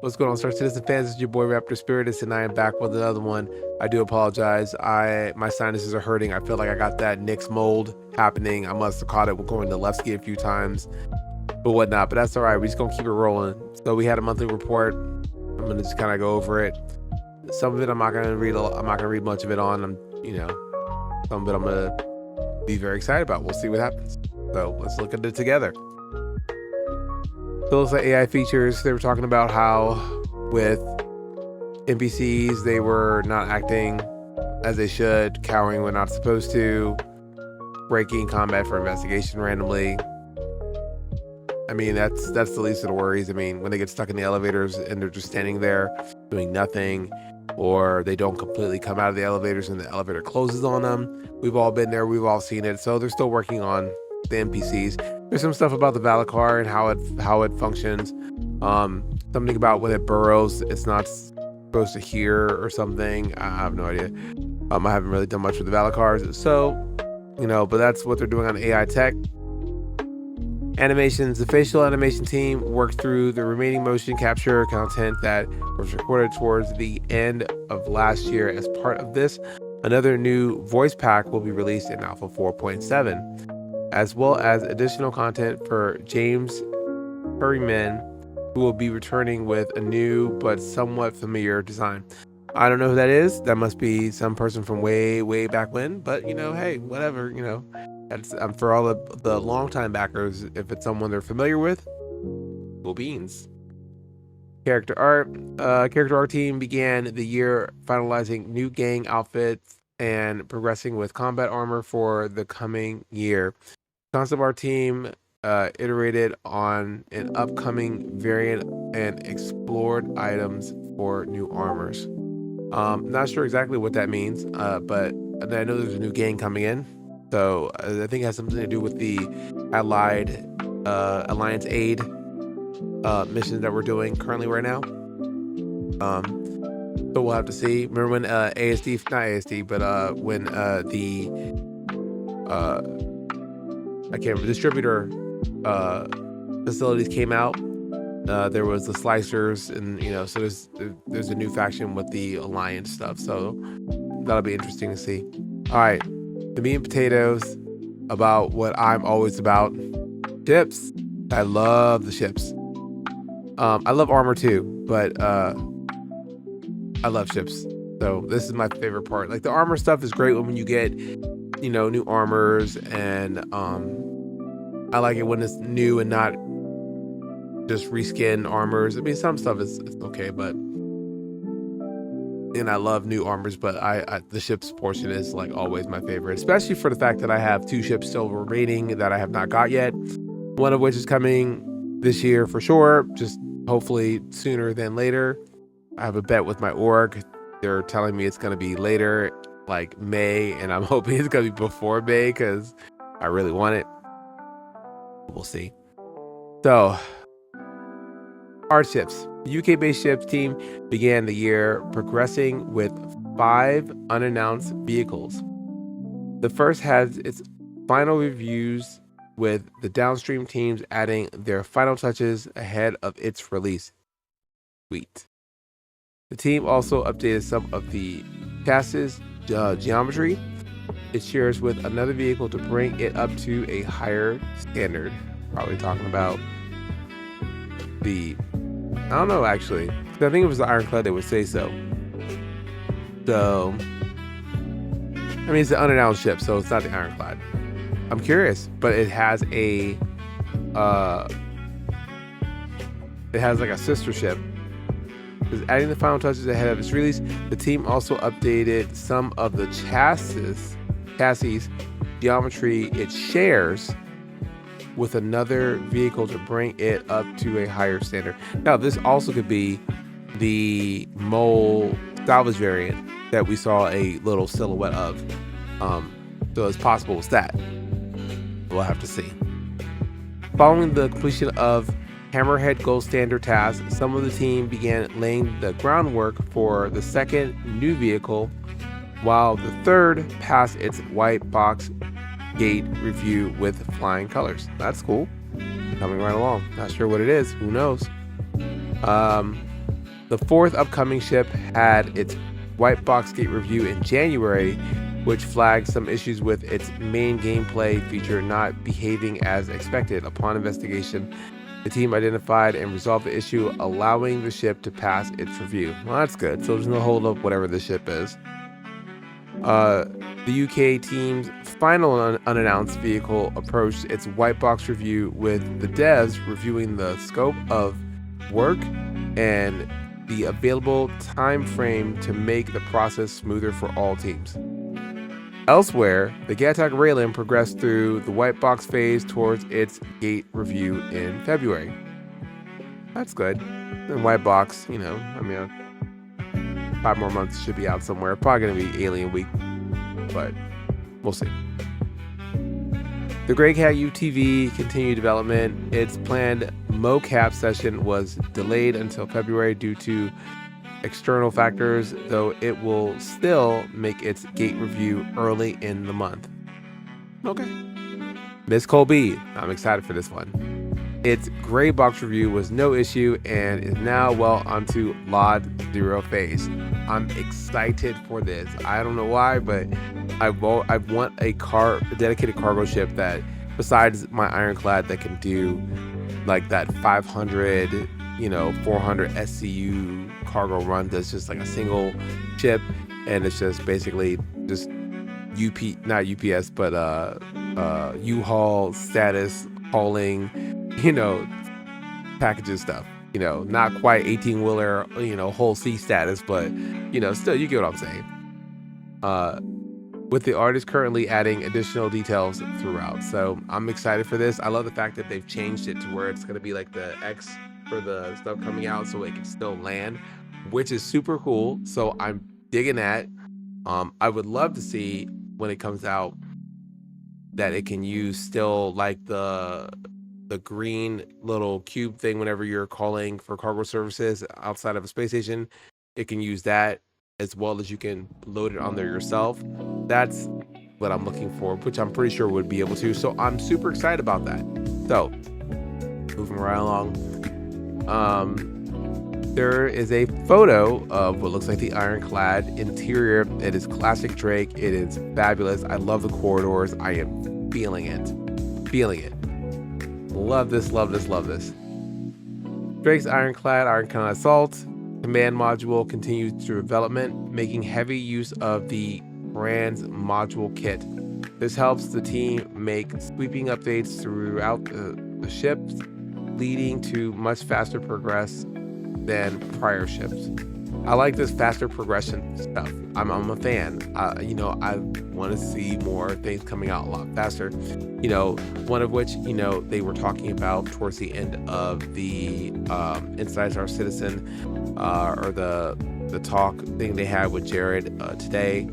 What's going on, Star Citizen fans? It's your boy Raptor Spiritus, and I am back with another one. I do apologize. My sinuses are hurting. I feel like I got that Nix mold happening. I must have caught it going to Lefsky a few times, but whatnot. But that's all right. We're just gonna keep it rolling. So we had a monthly report. I'm gonna just kind of go over it. Some of it I'm not gonna read. I'm not gonna read much of it on. Some of it I'm gonna be very excited about. We'll see what happens. So let's look at it together. So it's like AI features. They were talking about how with NPCs, they were not acting as they should, cowering when not supposed to, breaking combat for investigation randomly. I mean, that's the least of the worries. I mean, when they get stuck in the elevators and they're just standing there doing nothing, or they don't completely come out of the elevators and the elevator closes on them. We've all been there. We've all seen it. So they're still working on the NPCs. There's some stuff about the Valacar and how it functions. Something about when it burrows, it's not supposed to hear or something. I have no idea. I haven't really done much with the Valacars. So, but that's what they're doing on AI tech. Animations. The facial animation team worked through the remaining motion capture content that was recorded towards the end of last year. As part of this, another new voice pack will be released in Alpha 4.7, as well as additional content for James Perryman, who will be returning with a new but somewhat familiar design. I don't know who that is. That must be some person from way, way back when. But hey, whatever. That's for all the longtime backers. If it's someone they're familiar with, cool beans. Character art team began the year finalizing new gang outfits and progressing with combat armor for the coming year. Concept art team iterated on an upcoming variant and explored items for new armors. Not sure exactly what that means, but I know there's a new gang coming in. So I think it has something to do with the Allied Alliance Aid missions that we're doing currently right now. So we'll have to see. Remember when not ASD, but when I can't remember, distributor facilities came out, there was the slicers, and so there's a new faction with the Alliance stuff. So that'll be interesting to see. All right. The meat and potatoes about what I'm always about. Ships. I love the ships. I love armor too, but I love ships. So this is my favorite part. Like, the armor stuff is great when you get, new armors, and I like it when it's new and not just reskin armors. I mean, some stuff is okay, but and I love new armors, but the ships portion is like always my favorite, especially for the fact that I have 2 ships still remaining that I have not got yet. One of which is coming this year for sure, just hopefully sooner than later. I have a bet with my org. They're telling me it's going to be later, like May, and I'm hoping it's going to be before May because I really want it. We'll see. So, our ships. The UK-based ships team began the year progressing with 5 unannounced vehicles. The first has its final reviews, with the downstream teams adding their final touches ahead of its release. Sweet. The team also updated some of the chassis geometry it shares with another vehicle to bring it up to a higher standard. Probably talking about I don't know, actually. I think it was the Ironclad that would say so. So, I mean, it's an unannounced ship, so it's not the Ironclad. I'm curious, but it has like a sister ship. It's adding the final touches ahead of its release. The team also updated some of the chassis geometry it shares with another vehicle to bring it up to a higher standard. Now, this also could be the Mole salvage variant that we saw a little silhouette of. So it's possible it's that. We'll have to see. Following the completion of Hammerhead Gold Standard tasks, some of the team began laying the groundwork for the second new vehicle, while the third passed its white box gate review with flying colors. That's cool. Coming right along. Not sure what it is. Who knows? The fourth upcoming ship had its white box gate review in January, which flagged some issues with its main gameplay feature not behaving as expected. Upon investigation, the team identified and resolved the issue, allowing the ship to pass its review. Well, that's good. So there's no hold up, whatever the ship is. The UK team's final unannounced vehicle approached its white box review with the devs reviewing the scope of work and the available time frame to make the process smoother for all teams. Elsewhere, the Gattac Raylan progressed through the white box phase towards its gate review in February. That's good. And white box, 5 more months should be out somewhere. Probably going to be Alien Week, but we'll see. The Grey Cat UTV continued development. Its planned mocap session was delayed until February due to external factors, though it will still make its gate review early in the month. Okay. Miss Colby, I'm excited for this one. Its gray box review was no issue and is now well onto LOD 0 phase. I'm excited for this. I don't know why, but I want a dedicated cargo ship that, besides my Ironclad, that can do like that 500, 400 SCU cargo run. That's just like a single ship, and it's just basically just not UPS, but U-Haul status hauling, packages stuff. Not quite 18-wheeler, whole sea status, but still, you get what I'm saying. With the artist currently adding additional details throughout. So I'm excited for this. I love the fact that they've changed it to where it's going to be like the X for the stuff coming out so it can still land, which is super cool. So I'm digging that. I would love to see when it comes out that it can use still like the green little cube thing whenever you're calling for cargo services outside of a space station. It can use that, as well as you can load it on there yourself. That's what I'm looking for, which I'm pretty sure would be able to. So I'm super excited about that. So moving right along. There is a photo of what looks like the Ironclad interior. It is classic Drake. It is fabulous. I love the corridors. I am feeling it. Love this. Drake's Ironclad Assault command module continues through development, making heavy use of the brand's module kit. This helps the team make sweeping updates throughout the ships, leading to much faster progress than prior ships. I like this faster progression stuff. I'm a fan. I want to see more things coming out a lot faster. One of which, they were talking about towards the end of the Inside Our Citizen, or the talk thing they had with Jared today,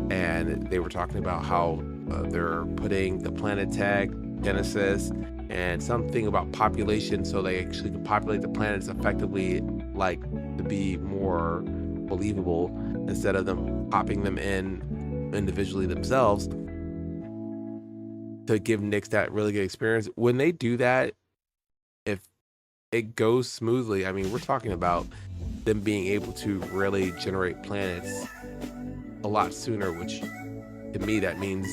and they were talking about how they're putting the planet tag Genesis and something about population, so they actually can populate the planets effectively, like to be more believable instead of them popping them in individually themselves, to give Nyx that really good experience. When they do that, if it goes smoothly, I mean, we're talking about them being able to really generate planets a lot sooner, which to me that means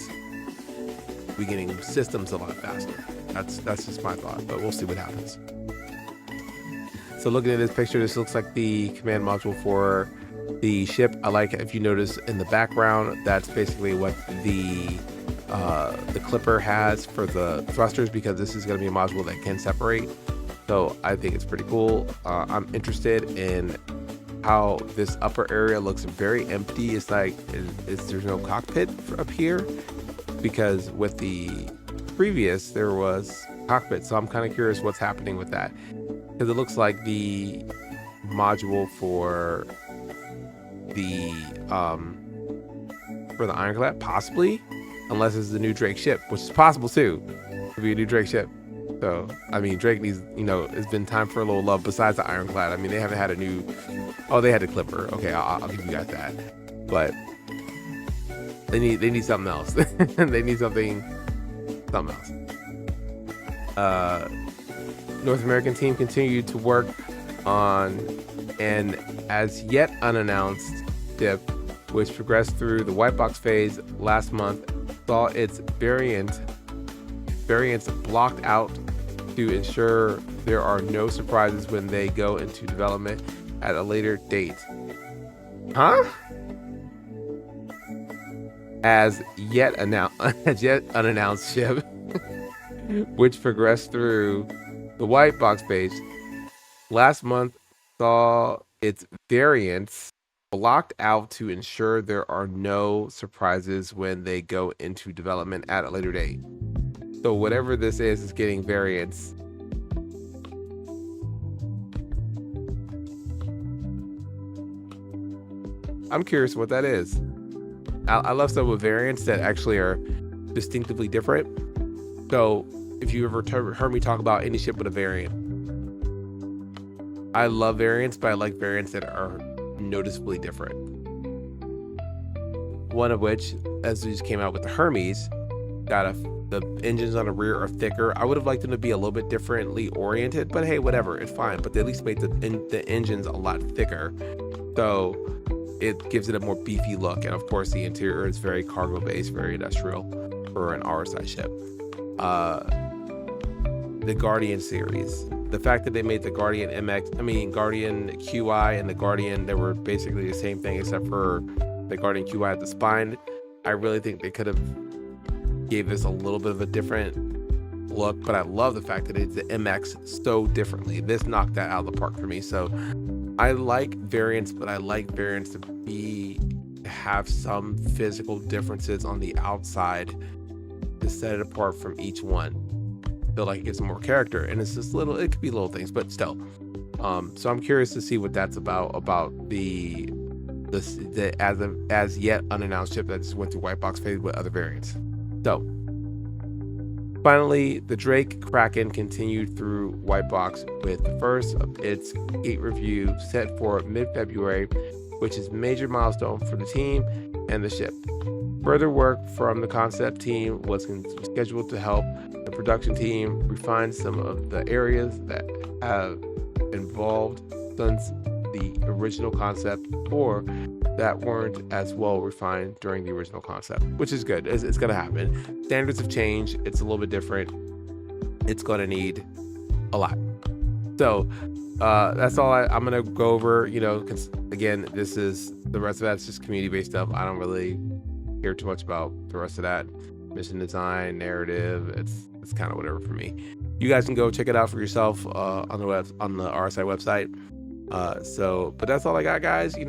we're getting systems a lot faster. That's just my thought, but we'll see what happens. So looking at this picture, this looks like the command module for the ship. I like, if you notice in the background, that's basically what the clipper has for the thrusters, because this is going to be a module that can separate. So I think it's pretty cool. I'm interested in how this upper area looks very empty. It's like there's no cockpit up here, because with the previous there was cockpit. So I'm kind of curious what's happening with that, because it looks like the module for the Ironclad, possibly, unless it's the new Drake ship, which is possible too. It could be a new Drake ship. So I mean, Drake needs, it's been time for a little love besides the Ironclad. I mean, they haven't had a new. Oh, they had a Clipper. Okay, I'll give you guys that. But they need something else. They need something else. North American team continued to work on an as yet unannounced ship, which progressed through the white box phase last month, saw its variants blocked out to ensure there are no surprises when they go into development at a later date. Huh? As yet unannounced ship, which progressed through the white box phase last month, saw its variants blocked out to ensure there are no surprises when they go into development at a later date. So whatever this is getting variants. I'm curious what that is. I love stuff with variants that actually are distinctively different. So if you ever heard me talk about any ship with a variant, I love variants, but I like variants that are noticeably different. One of which, as we just came out with the Hermes, the engines on the rear are thicker. I would have liked them to be a little bit differently oriented, but hey, whatever, it's fine. But they at least made the engines a lot thicker, so it gives it a more beefy look. And of course, the interior is very cargo based, very industrial for an RSI ship. The Guardian series, the fact that they made the Guardian Guardian QI and the Guardian, they were basically the same thing except for the Guardian QI at the spine. I really think they could have gave this a little bit of a different look, but I love the fact that it's the MX so differently. This knocked that out of the park for me. So I like variants, but I like variants to have some physical differences on the outside to set it apart from each one. I feel like it gives them more character, and it's just it could be little things, but still. So I'm curious to see what that's about the as yet unannounced chip that just went through white box phase with other variants. So finally, the Drake Kraken continued through white box with the first of its gate review set for mid-February, which is a major milestone for the team and the ship. Further work from the concept team was scheduled to help the production team refine some of the areas that have involved since the original concept or that weren't as well refined during the original concept, which is good. It's going to happen. Standards have changed. It's a little bit different. It's going to need a lot. So that's all I'm going to go over, because again, this is the rest of that's just community-based stuff. I don't really care too much about the rest of that. Mission design, narrative, it's kind of whatever for me. You guys can go check it out for yourself on the RSI website. But that's all I got, guys. Tell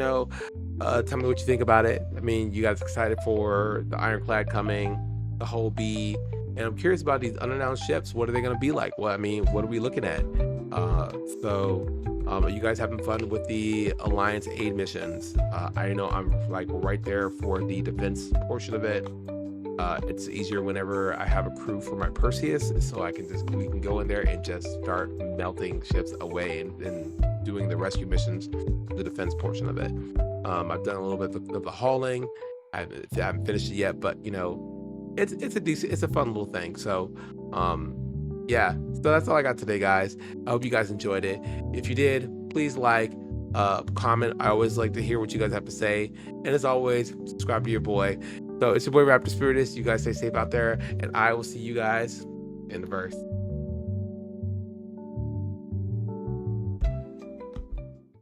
me what you think about it. You guys excited for the Ironclad coming, the whole B, and I'm curious about these unannounced ships. What are they going to be like? What are we looking at? Are you guys having fun with the Alliance aid missions? I know I'm right there for the defense portion of it. It's easier whenever I have a crew for my Perseus, so we can go in there and just start melting ships away and doing the rescue missions, the defense portion of it. I've done a little bit of the hauling. I haven't finished it yet, but it's a fun little thing. So yeah, so that's all I got today, guys. I hope you guys enjoyed it. If you did, please comment. I always like to hear what you guys have to say, and as always, subscribe to your boy. So it's your boy Raptor Spiritus. You guys stay safe out there, and I will see you guys in the verse.